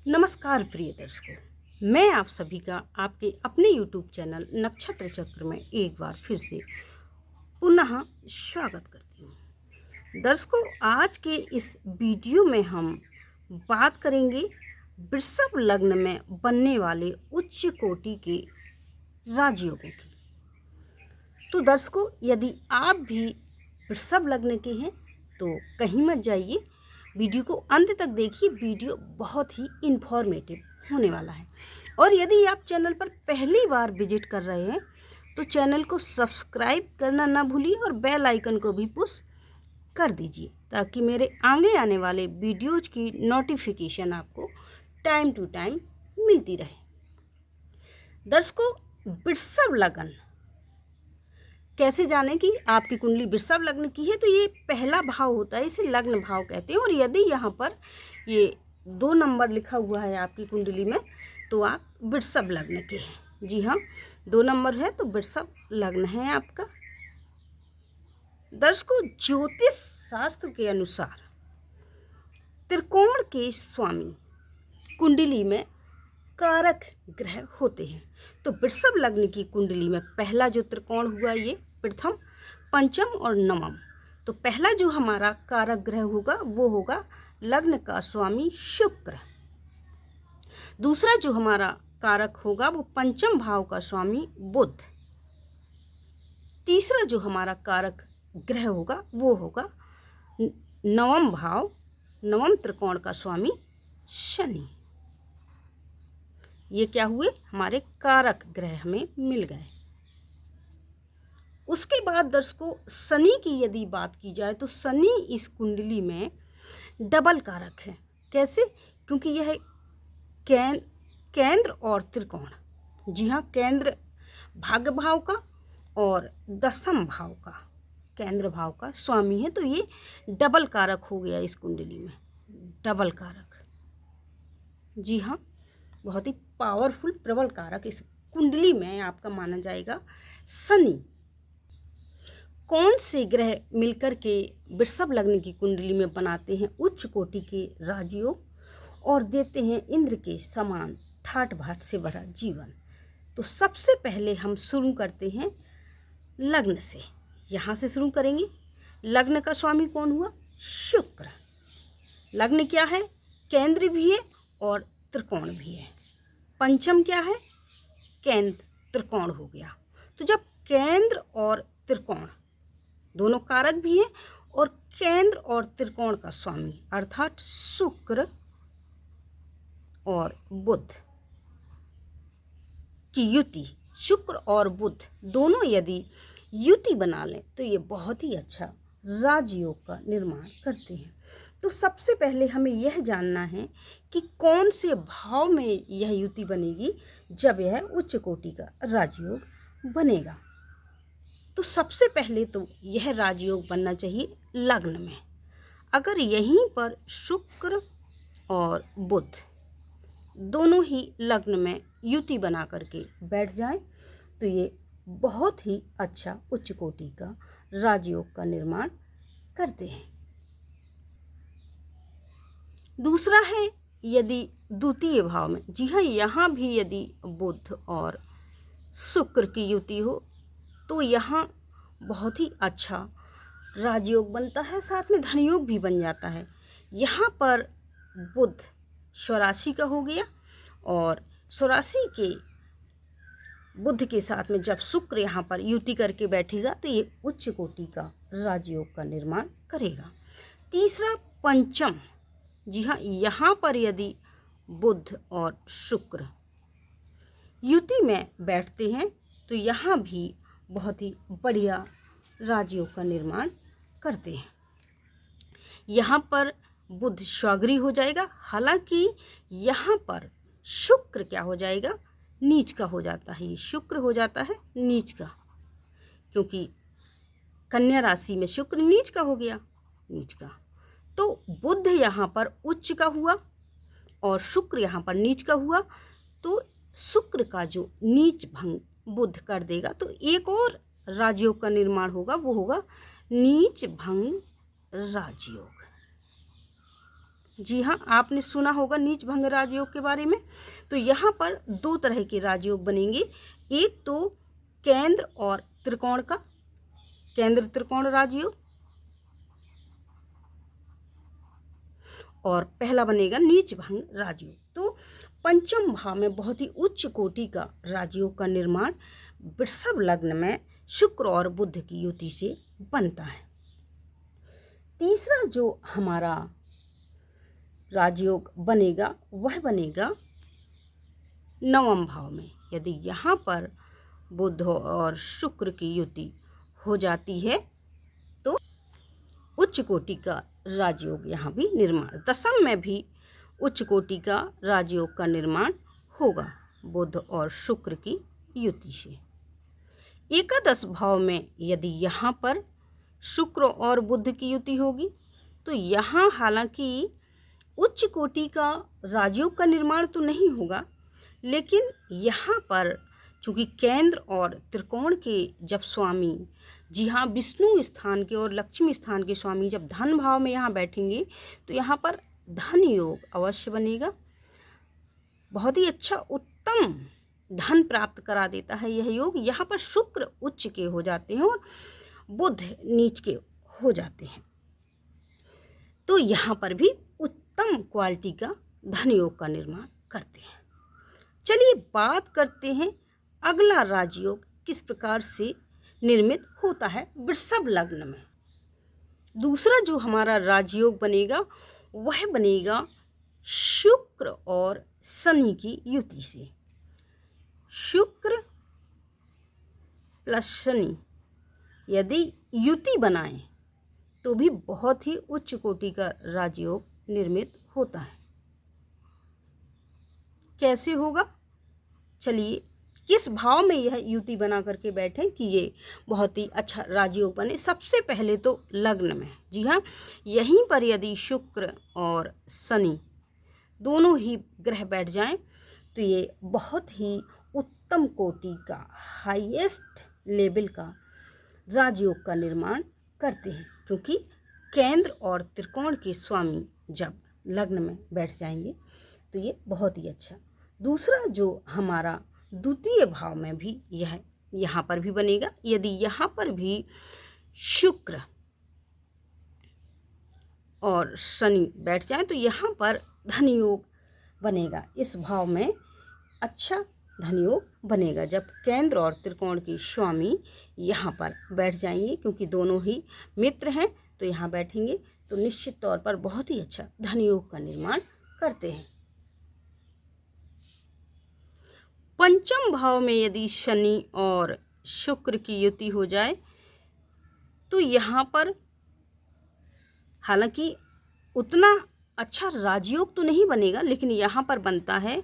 नमस्कार प्रिय दर्शकों, मैं आप सभी का आपके अपने YouTube चैनल नक्षत्र चक्र में एक बार फिर से पुनः स्वागत करती हूँ। दर्शकों, आज के इस वीडियो में हम बात करेंगे वृषभ लग्न में बनने वाले उच्च कोटि के राजयोगों की। तो दर्शकों, यदि आप भी वृषभ लग्न के हैं तो कहीं मत जाइए, वीडियो को अंत तक देखिए। वीडियो बहुत ही इन्फॉर्मेटिव होने वाला है। और यदि आप चैनल पर पहली बार विजिट कर रहे हैं तो चैनल को सब्सक्राइब करना ना भूलिए और बेल आइकन को भी पुश कर दीजिए ताकि मेरे आगे आने वाले वीडियोज की नोटिफिकेशन आपको टाइम टू टाइम मिलती रहे। दर्शकों, वृषभ लग्न कैसे जाने कि आपकी कुंडली वृषभ लग्न की है? तो ये पहला भाव होता है, इसे लग्न भाव कहते हैं। और यदि यहाँ पर ये 2 नंबर लिखा हुआ है आपकी कुंडली में तो आप वृषभ लग्न के हैं। जी हाँ, 2 नंबर है तो वृषभ लग्न है आपका। दर्शकों, ज्योतिष शास्त्र के अनुसार त्रिकोण के स्वामी कुंडली में कारक ग्रह होते हैं। तो वृषभ लग्न की कुंडली में पहला जो त्रिकोण हुआ ये प्रथम, पंचम और नवम। तो पहला जो हमारा कारक ग्रह होगा वो होगा लग्न का स्वामी शुक्र। दूसरा जो हमारा कारक होगा वो पंचम भाव का स्वामी बुध। तीसरा जो हमारा कारक ग्रह होगा वो होगा नवम भाव, नवम त्रिकोण का स्वामी शनि। ये क्या हुए? हमारे कारक ग्रह हमें मिल गए। उसके बाद दर्शकों, शनि की यदि बात की जाए तो शनि इस कुंडली में डबल कारक है। कैसे? क्योंकि यह केंद्र और त्रिकोण, जी हाँ, केंद्र भाग्य भाव का और दशम भाव का, केंद्र भाव का स्वामी है। तो ये डबल कारक हो गया इस कुंडली में, डबल कारक। जी हाँ, बहुत ही पावरफुल प्रबल कारक इस कुंडली में आपका माना जाएगा शनि। कौन से ग्रह मिलकर के वृषभ लग्न की कुंडली में बनाते हैं उच्च कोटि के राजयोग और देते हैं इंद्र के समान ठाठ बाट से भरा जीवन? तो सबसे पहले हम शुरू करते हैं लग्न से। यहाँ से शुरू करेंगे। लग्न का स्वामी कौन हुआ? शुक्र। लग्न क्या है? केंद्र भी है और त्रिकोण भी है। पंचम क्या है? केंद्र त्रिकोण हो गया। तो जब केंद्र और त्रिकोण दोनों कारक भी हैं और केंद्र और त्रिकोण का स्वामी अर्थात शुक्र और बुध की युति, शुक्र और बुध दोनों यदि युति बना लें तो ये बहुत ही अच्छा राजयोग का निर्माण करते हैं। तो सबसे पहले हमें यह जानना है कि कौन से भाव में यह युति बनेगी जब यह उच्च कोटि का राजयोग बनेगा। तो सबसे पहले तो यह राजयोग बनना चाहिए लग्न में। अगर यहीं पर शुक्र और बुध दोनों ही लग्न में युति बना करके बैठ जाएं तो ये बहुत ही अच्छा उच्च कोटि का राजयोग का निर्माण करते हैं। दूसरा है यदि द्वितीय भाव में, जी हाँ, यहाँ भी यदि बुध और शुक्र की युति हो तो यहाँ बहुत ही अच्छा राजयोग बनता है, साथ में धनयोग भी बन जाता है। यहाँ पर बुध स्वराशि का हो गया और स्वराशि के बुध के साथ में जब शुक्र यहाँ पर युति करके बैठेगा तो ये उच्च कोटि का राजयोग का निर्माण करेगा। तीसरा पंचम, जी हाँ, यहाँ पर यदि बुध और शुक्र युति में बैठते हैं तो यहाँ भी बहुत ही बढ़िया राजयोग का निर्माण करते हैं। यहाँ पर बुध स्वगृही हो जाएगा, हालांकि यहाँ पर शुक्र क्या हो जाएगा? नीच का हो जाता है। ये शुक्र हो जाता है नीच का, क्योंकि कन्या राशि में शुक्र नीच का हो गया, नीच का। तो बुध यहाँ पर उच्च का हुआ और शुक्र यहाँ पर नीच का हुआ। तो शुक्र का जो नीच भंग बुध कर देगा तो एक और राजयोग का निर्माण होगा, वो होगा नीच भंग राजयोग। जी हाँ, आपने सुना होगा नीच भंग राजयोग के बारे में। तो यहाँ पर दो तरह के राजयोग बनेंगे, एक तो केंद्र और त्रिकोण का, केंद्र त्रिकोण राजयोग, और पहला बनेगा नीच भंग राजयोग। तो पंचम भाव में बहुत ही उच्च कोटि का राजयोग का निर्माण वृषभ लग्न में शुक्र और बुध की युति से बनता है। तीसरा जो हमारा राजयोग बनेगा वह बनेगा नवम भाव में। यदि यहाँ पर बुध और शुक्र की युति हो जाती है तो उच्च कोटि का राजयोग यहाँ भी निर्माण, दशम में भी उच्च कोटि का राजयोग का निर्माण होगा बुध और शुक्र की युति से। एकादश भाव में यदि यहाँ पर शुक्र और बुध की युति होगी तो यहाँ हालांकि उच्च कोटि का राजयोग का निर्माण तो नहीं होगा, लेकिन यहाँ पर चूँकि केंद्र और त्रिकोण के जब स्वामी, जी हाँ, विष्णु स्थान के और लक्ष्मी स्थान के स्वामी जब धन भाव में यहाँ बैठेंगे तो यहाँ पर धन योग अवश्य बनेगा। बहुत ही अच्छा उत्तम धन प्राप्त करा देता है यह योग। यहाँ पर शुक्र उच्च के हो जाते हैं और बुध नीच के हो जाते हैं, तो यहाँ पर भी उत्तम क्वालिटी का धन योग का निर्माण करते हैं। चलिए बात करते हैं अगला राजयोग किस प्रकार से निर्मित होता है वृषभ लग्न में। दूसरा जो हमारा राजयोग बनेगा वह बनेगा शुक्र और शनि की युति से। शुक्र प्लस शनि यदि युति बनाएं तो भी बहुत ही उच्च कोटि का राजयोग निर्मित होता है। कैसे होगा? चलिए किस भाव में यह युति बना करके बैठे कि ये बहुत ही अच्छा राजयोग बने। सबसे पहले तो लग्न में, जी हाँ, यहीं पर यदि शुक्र और शनि दोनों ही ग्रह बैठ जाएं तो ये बहुत ही उत्तम कोटि का हाईएस्ट लेवल का राजयोग का निर्माण करते हैं, क्योंकि केंद्र और त्रिकोण के स्वामी जब लग्न में बैठ जाएंगे तो ये बहुत ही अच्छा। दूसरा जो हमारा द्वितीय भाव में भी यह यहाँ पर भी बनेगा। यदि यहाँ पर भी शुक्र और शनि बैठ जाए तो यहाँ पर धन योग बनेगा। इस भाव में अच्छा धन योग बनेगा जब केंद्र और त्रिकोण के स्वामी यहाँ पर बैठ जाएंगे, क्योंकि दोनों ही मित्र हैं तो यहाँ बैठेंगे तो निश्चित तौर पर बहुत ही अच्छा धन योग का निर्माण करते हैं। पंचम भाव में यदि शनि और शुक्र की युति हो जाए तो यहाँ पर हालांकि उतना अच्छा राजयोग तो नहीं बनेगा, लेकिन यहाँ पर बनता है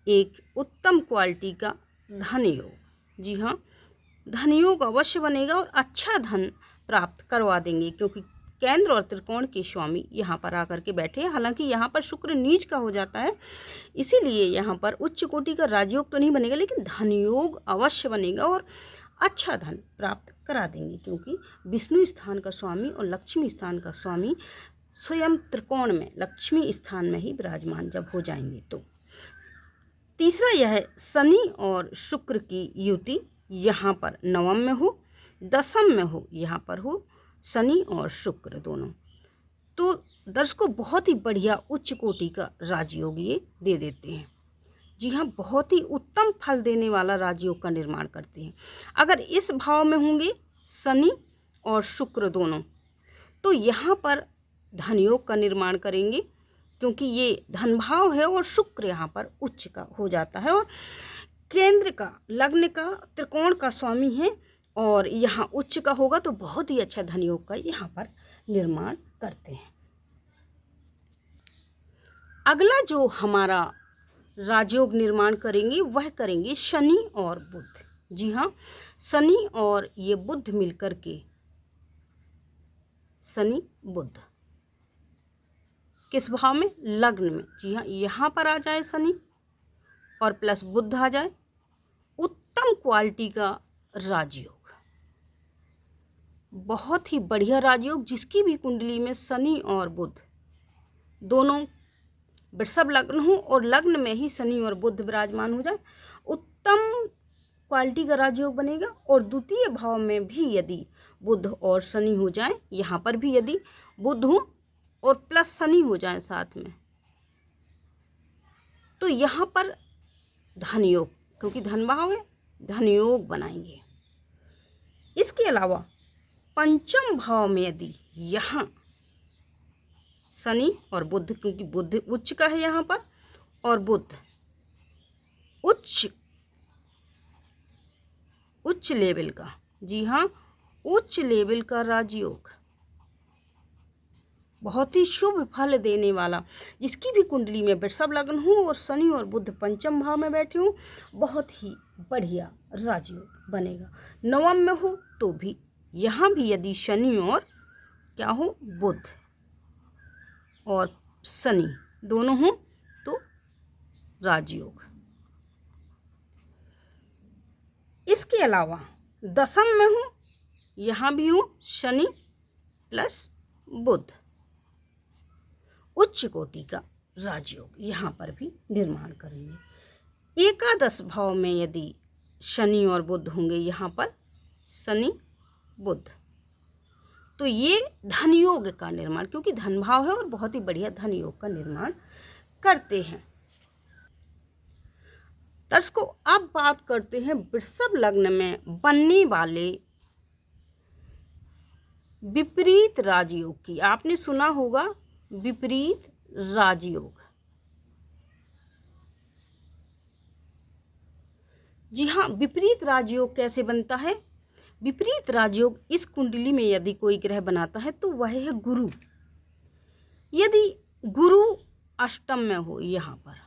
एक उत्तम क्वालिटी का धन योग। जी हाँ, धन योग अवश्य बनेगा और अच्छा धन प्राप्त करवा देंगे, क्योंकि केंद्र और त्रिकोण के स्वामी यहाँ पर आकर के बैठे हैं। हालांकि यहाँ पर शुक्र नीच का हो जाता है, इसीलिए यहाँ पर उच्च कोटि का राजयोग तो नहीं बनेगा, लेकिन धन योग अवश्य बनेगा और अच्छा धन प्राप्त करा देंगे, क्योंकि विष्णु स्थान का स्वामी और लक्ष्मी स्थान का स्वामी स्वयं त्रिकोण में लक्ष्मी स्थान में ही विराजमान जब हो जाएंगे। तो तीसरा यह शनि और शुक्र की युति यहाँ पर नवम में हो, दशम में हो, यहाँ पर हो शनि और शुक्र दोनों, तो दर्शकों बहुत ही बढ़िया उच्च कोटि का राजयोग ये दे देते हैं। जी हाँ, बहुत ही उत्तम फल देने वाला राजयोग का निर्माण करते हैं। अगर इस भाव में होंगे शनि और शुक्र दोनों तो यहाँ पर धन योग का निर्माण करेंगे, क्योंकि ये धन भाव है और शुक्र यहाँ पर उच्च का हो जाता है और केंद्र का, लग्न का, त्रिकोण का स्वामी है और यहाँ उच्च का होगा तो बहुत ही अच्छा धन योग का यहाँ पर निर्माण करते हैं। अगला जो हमारा राजयोग निर्माण करेंगे वह करेंगे शनि और बुध। जी हाँ, शनि और ये बुध मिलकर के, शनि बुध किस भाव में? लग्न में। जी हाँ, यहाँ पर आ जाए शनि और प्लस बुध आ जाए, उत्तम क्वालिटी का राजयोग, बहुत ही बढ़िया राजयोग। जिसकी भी कुंडली में शनि और बुध दोनों वृषभ लग्न हो और लग्न में ही शनि और बुध विराजमान हो जाए, उत्तम क्वालिटी का राजयोग बनेगा। और द्वितीय भाव में भी यदि बुध और शनि हो जाए, यहाँ पर भी यदि बुध हो और प्लस शनि हो जाए साथ में, तो यहाँ पर धन योग, क्योंकि धन भाव है, धन योग बनाएंगे। इसके अलावा पंचम भाव में यदि यहाँ शनि और बुध, क्योंकि बुध उच्च का है यहाँ पर और बुध उच्च लेवल का, जी हाँ, उच्च लेवल का राजयोग, बहुत ही शुभ फल देने वाला, जिसकी भी कुंडली में वृषभ लग्न हो और शनि और बुध पंचम भाव में बैठे हो, बहुत ही बढ़िया राजयोग बनेगा। नवम में हो तो भी, यहाँ भी यदि शनि और क्या हो, बुध और शनि दोनों हो तो राजयोग। इसके अलावा दशम में हो, यहाँ भी हो शनि प्लस बुध, उच्च कोटि का राजयोग यहाँ पर भी निर्माण करेंगे। एकादश भाव में यदि शनि और बुध होंगे, यहाँ पर शनि बुध, तो ये धन योग का निर्माण, क्योंकि धन भाव है और बहुत ही बढ़िया धन योग का निर्माण करते हैं। दर्शकों, अब बात करते हैं वृषभ लग्न में बनने वाले विपरीत राजयोग की। आपने सुना होगा विपरीत राजयोग। जी हाँ, विपरीत राजयोग कैसे बनता है? विपरीत राजयोग इस कुंडली में यदि कोई ग्रह बनाता है तो वह है गुरु। यदि गुरु अष्टम में हो, यहाँ पर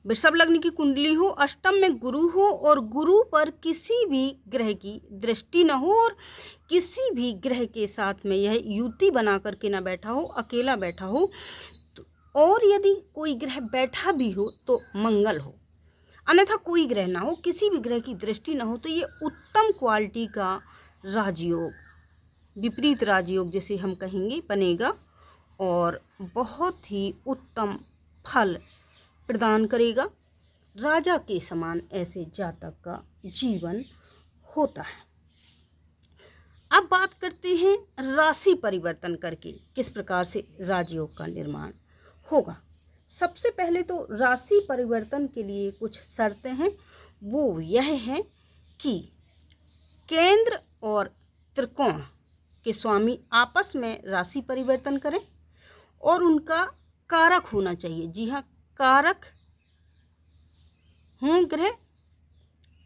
वृषभ लग्न की कुंडली हो, अष्टम में गुरु हो और गुरु पर किसी भी ग्रह की दृष्टि न हो और किसी भी ग्रह के साथ में यह युति बना करके ना बैठा हो, अकेला बैठा हो, और यदि कोई ग्रह बैठा भी हो तो मंगल हो, अन्यथा कोई ग्रह ना हो, किसी भी ग्रह की दृष्टि ना हो, तो ये उत्तम क्वालिटी का राजयोग, विपरीत राजयोग जिसे हम कहेंगे, बनेगा और बहुत ही उत्तम फल प्रदान करेगा। राजा के समान ऐसे जातक का जीवन होता है। अब बात करते हैं राशि परिवर्तन करके किस प्रकार से राजयोग का निर्माण होगा। सबसे पहले तो राशि परिवर्तन के लिए कुछ शर्तें हैं, वो यह है कि केंद्र और त्रिकोण के स्वामी आपस में राशि परिवर्तन करें और उनका कारक होना चाहिए। जी हाँ, कारक हों ग्रह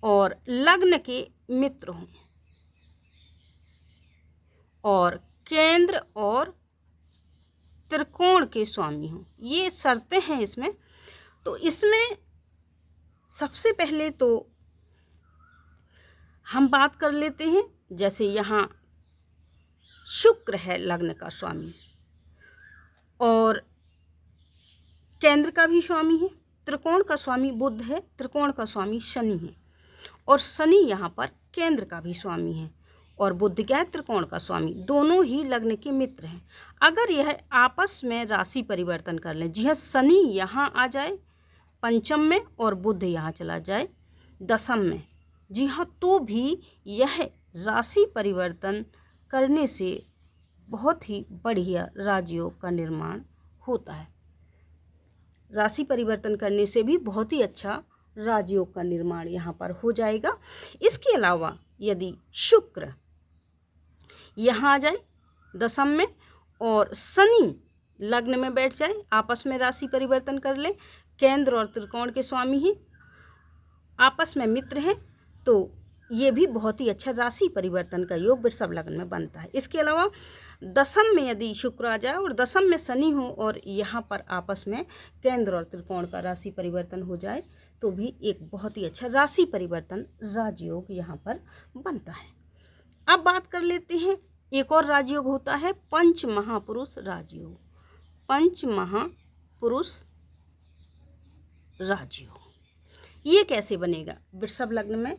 और लग्न के मित्र हों और केंद्र और त्रिकोण के स्वामी हों, ये शर्तें हैं इसमें। तो इसमें सबसे पहले तो हम बात कर लेते हैं, जैसे यहाँ शुक्र है लग्न का स्वामी और केंद्र का भी स्वामी है, त्रिकोण का स्वामी बुध है, त्रिकोण का स्वामी शनि है और शनि यहाँ पर केंद्र का भी स्वामी है और बुध क्या है, त्रिकोण का स्वामी, दोनों ही लग्न के मित्र हैं। अगर यह आपस में राशि परिवर्तन कर लें, जी हाँ, शनि यहाँ आ जाए पंचम में और बुध यहाँ चला जाए दशम में, जी हाँ, तो भी यह राशि परिवर्तन करने से बहुत ही बढ़िया राजयोग का निर्माण होता है। राशि परिवर्तन करने से भी बहुत ही अच्छा राजयोग का निर्माण यहाँ पर हो जाएगा। इसके अलावा यदि शुक्र यहाँ आ जाए दशम में और शनि लग्न में बैठ जाए, आपस में राशि परिवर्तन कर ले, केंद्र और त्रिकोण के स्वामी हैं, आपस में मित्र हैं, तो ये भी बहुत ही अच्छा राशि परिवर्तन का योग वृषभ लग्न में बनता है। इसके अलावा दशम में यदि शुक्र आ जाए और दशम में शनि हो और यहाँ पर आपस में केंद्र और त्रिकोण का राशि परिवर्तन हो जाए, तो भी एक बहुत ही अच्छा राशि परिवर्तन राजयोग यहाँ पर बनता है। अब बात कर लेते हैं, एक और राजयोग होता है पंच महापुरुष राजयोग। पंच महापुरुष राजयोग ये कैसे बनेगा? वृषभ लग्न में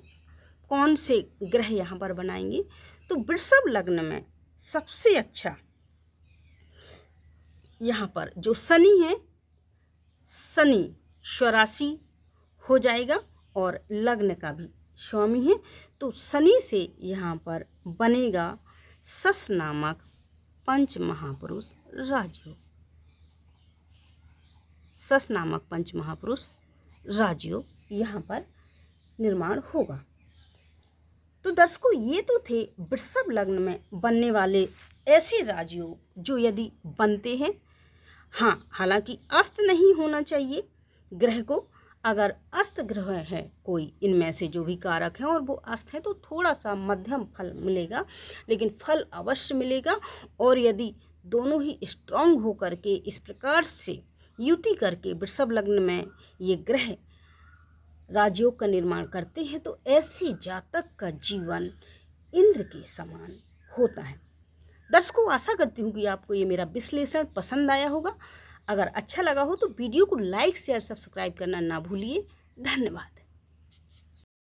कौन से ग्रह यहाँ पर बनाएंगे? तो वृषभ लग्न में सबसे अच्छा यहाँ पर जो शनि है, शनि स्वराशि हो जाएगा और लग्न का भी स्वामी है, तो शनि से यहाँ पर बनेगा सस नामक पंच महापुरुष राजयोग। सस नामक पंच महापुरुष राजयोग यहाँ पर निर्माण होगा। तो दर्शकों, ये तो थे वृषभ लग्न में बनने वाले ऐसे राजयोग जो यदि बनते हैं, हाँ, हालांकि अस्त नहीं होना चाहिए ग्रह को। अगर अस्त ग्रह है कोई इनमें से जो भी कारक हैं और वो अस्त है, तो थोड़ा सा मध्यम फल मिलेगा, लेकिन फल अवश्य मिलेगा। और यदि दोनों ही स्ट्रांग हो करके इस प्रकार से युति करके वृषभ लग्न में ये ग्रह राजयोग का निर्माण करते हैं, तो ऐसे जातक का जीवन इंद्र के समान होता है। दर्शकों, आशा करती हूँ कि आपको ये मेरा विश्लेषण पसंद आया होगा। अगर अच्छा लगा हो तो वीडियो को लाइक शेयर सब्सक्राइब करना ना भूलिए। धन्यवाद।